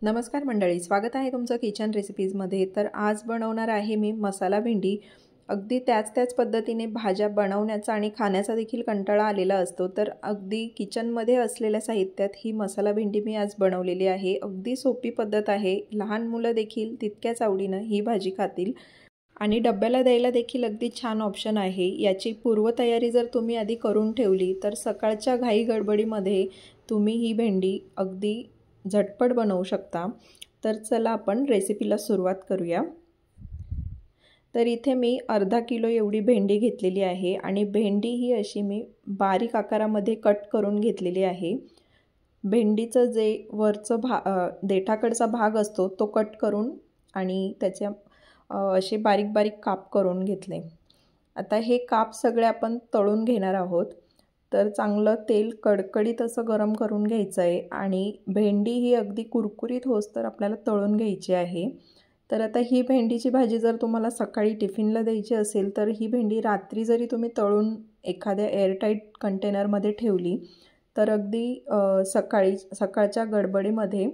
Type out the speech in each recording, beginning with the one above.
नमस्कार मंडळी, स्वागत आहे तुमचं किचन रेसिपीजमध्ये। तर आज बनवणार आहे मी मसाला भेंडी। अगदी त्याच पद्धतीने भाज्या बनवण्याचा आणि खाण्याचा देखील कंटाळा आलेला असतो, तर अगदी किचनमध्ये असलेल्या साहित्यात ही मसाला भेंडी मी आज बनवलेली आहे। अगदी सोपी पद्धत आहे, लहान मुलं देखील तितक्याच आवडीनं ही भाजी खातील आणि डब्याला द्यायला देखील अगदी छान ऑप्शन आहे। याची पूर्वतयारी जर तुम्ही आधी करून ठेवली तर सकाळच्या घाई गडबडीमध्ये तुम्ही ही भेंडी अगदी झटपट बनवू शकता। तर चला आपण रेसिपीला सुरुवात करूया। तर इथे मी अर्धा किलो एवढी भेंडी घेतलेली आहे आणि भेंडी ही अशी मी बारीक आकारामध्ये कट करून घेतलेली आहे। भेंडीचं जे वरचं देठाकडचा भाग असतो तो कट करून आणि त्याचे असे बारीक बारीक काप करून घेतले। आता हे काप सगळे आपण तळून घेणार आहोत। तर चांगलं तेल कडकडीत असं गरम करून घ्यायचं आहे आणि भेंडी ही अगदी कुरकुरीत होईस्तोवर आपल्याला तळून घ्यायची आहे। तर आता ही भेंडीची भाजी जर तुम्हाला सकाळी टिफिनला द्यायची असेल तर ही भेंडी रात्री जरी तुम्ही तळून एखाद्या एअरटाईट कंटेनरमध्ये ठेवली तर अगदी सकाळच्या गडबडीमध्ये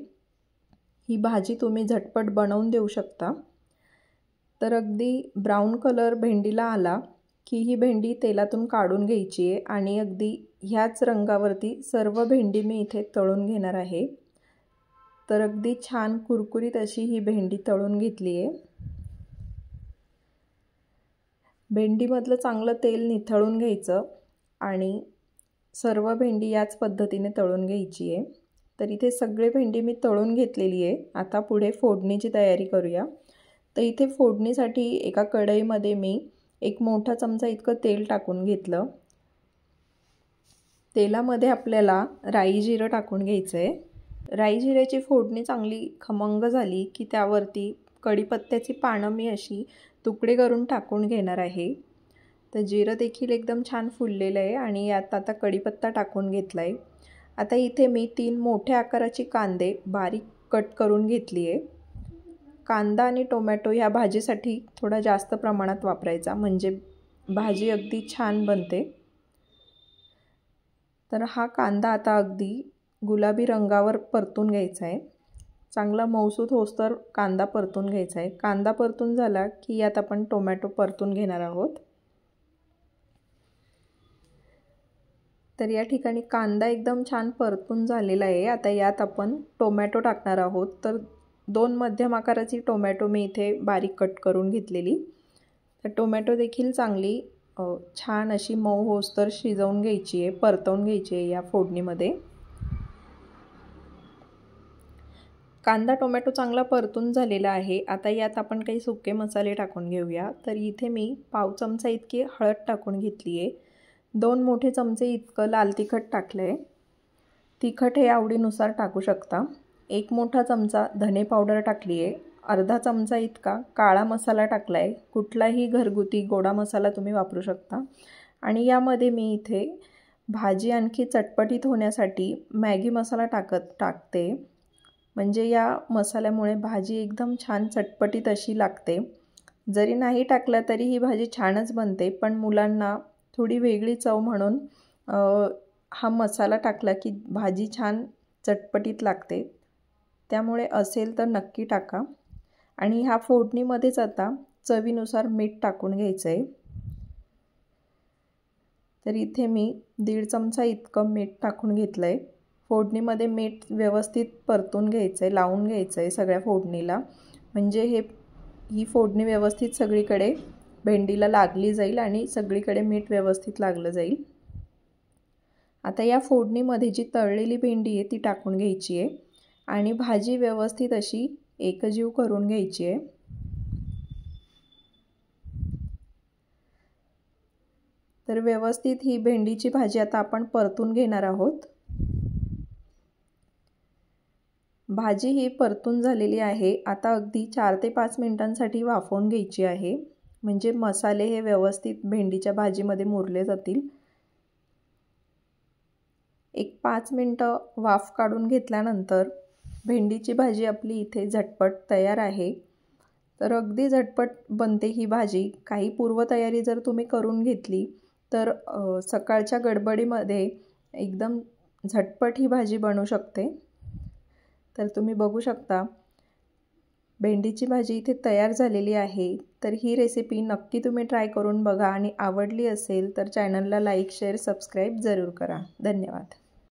ही भाजी तुम्ही झटपट बनवून देऊ शकता। तर अगदी ब्राऊन कलर भेंडीला आला की ही भेंडी तेलातून काढून घ्यायची आहे आणि अगदी ह्याच रंगावरती सर्व भेंडी मी इथे तळून घेणार आहे। तर अगदी छान कुरकुरीत अशी ही भेंडी तळून घेतली आहे। भेंडीमधलं चांगलं तेल निथळून घ्यायचं आणि सर्व भेंडी याच पद्धतीने तळून घ्यायची आहे। तर इथे सगळे भेंडी मी तळून घेतलेली आहे। आता पुढे फोडणीची तयारी करूया। तर इथे फोडणीसाठी एका कढईमध्ये मी एक मोठा चमचा इतकं तेल टाकून घेतलं। तेलामध्ये आपल्याला राई जिरं टाकून घ्यायचं आहे। राई जिऱ्याची फोडणी चांगली खमंग झाली की त्यावरती कढीपत्त्याची पानं मी अशी तुकडे करून टाकून घेणार आहे। तर जिरं देखील एकदम छान फुललेलं आहे आणि यात आता कढीपत्ता टाकून घेतला आहे। आता इथे मी 3 मोठ्या आकाराची कांदे बारीक कट करून घेतली आहे। कांदा आणि टोमॅटो ह्या भाजीसाठी थोडा जास्त प्रमाणात वापरायचा, म्हणजे भाजी अगदी छान बनते। तर हा कांदा आता अगदी गुलाबी रंगावर परतून घ्यायचा आहे। चांगला मऊसूत होईस्तोवर कांदा परतून घ्यायचा आहे। कांदा परतून झाला की यात आपण टोमॅटो परतून घेणार आहोत। तर या ठिकाणी कांदा एकदम छान परतून झालेला आहे। आता यात आपण टोमॅटो टाकणार आहोत। तर 2 मध्यम आकाराची टोमॅटो मी इथे बारीक कट करून घेतलेली। तर टोमॅटो देखील चांगली छान अशी मऊ होईस्तोवर शिजवून घ्यायची आहे, परतवून घ्यायची आहे या फोडणीमध्ये। कांदा टोमॅटो चांगला परतून झालेला आहे। आता यात आपण काही सुके मसाले टाकून घेऊया। तर इथे मी पाव चमचा इतकी हळद टाकून घेतली आहे। 2 मोठे चमचे इतकं लाल तिखट टाकलं आहे। तिखट हे आवडीनुसार टाकू शकता। 1 मोठा चमचा धने पावडर टाकली आहे। अर्धा चमचा इतका काळा मसाला टाकला आहे। कुठलाही घरगुती गोडा मसाला तुम्ही वापरू शकता। आणि यामध्ये मी इथे भाजी आणखी चटपटीत होण्यासाठी मॅगी मसाला टाकते, म्हणजे या मसाल्यामुळे भाजी एकदम छान चटपटीत अशी लागते। जरी नाही टाकला तरी ही भाजी छानच बनते, पण मुलांना थोडी वेगळी चव म्हणून हा मसाला टाकला की भाजी छान चटपटीत लागते। त्यामुळे असेल तर नक्की टाका। आणि ह्या फोडणीमध्येच आता चवीनुसार मीठ टाकून घ्यायचं आहे। तर इथे मी 1.5 चमचा इतकं मीठ टाकून घेतलं आहे। फोडणीमध्ये मीठ व्यवस्थित परतून घ्यायचं आहे, लावून घ्यायचं आहे सगळ्या फोडणीला, म्हणजे ही फोडणी व्यवस्थित सगळीकडे भेंडीला लागली जाईल आणि सगळीकडे मीठ व्यवस्थित लागलं जाईल। आता या फोडणीमध्ये जी तळलेली भेंडी आहे ती टाकून घ्यायची आहे आणि भाजी व्यवस्थित अशी एकजीव करून घ्यायची आहे। तर व्यवस्थित ही भेंडीची भाजी आता आपण परतून घेणार आहोत। भाजी ही परतून झालेली आहे। आता अगदी 4 ते 5 मिनिटांसाठी वाफवून घ्यायची आहे, म्हणजे मसाले हे व्यवस्थित भेंडीच्या भाजीमध्ये मुरले जातील। 5 मिनिटं वाफ काढून घेतल्यानंतर भेंडीची भाजी आपली इथे झटपट तयार आहे। तर अगदी झटपट बनते ही भाजी। काही पूर्वतयारी जर तुम्ही करून घेतली तर सकाळच्या गडबडीमध्ये एकदम झटपट ही भाजी बनू शकते। तर तुम्ही बघू शकता भेंडीची भाजी इथे तयार झालेली आहे। तर ही रेसिपी नक्की तुम्ही ट्राय करून बघा आणि आवडली असेल तर चॅनलला लाईक शेअर सबस्क्राईब जरूर करा। धन्यवाद।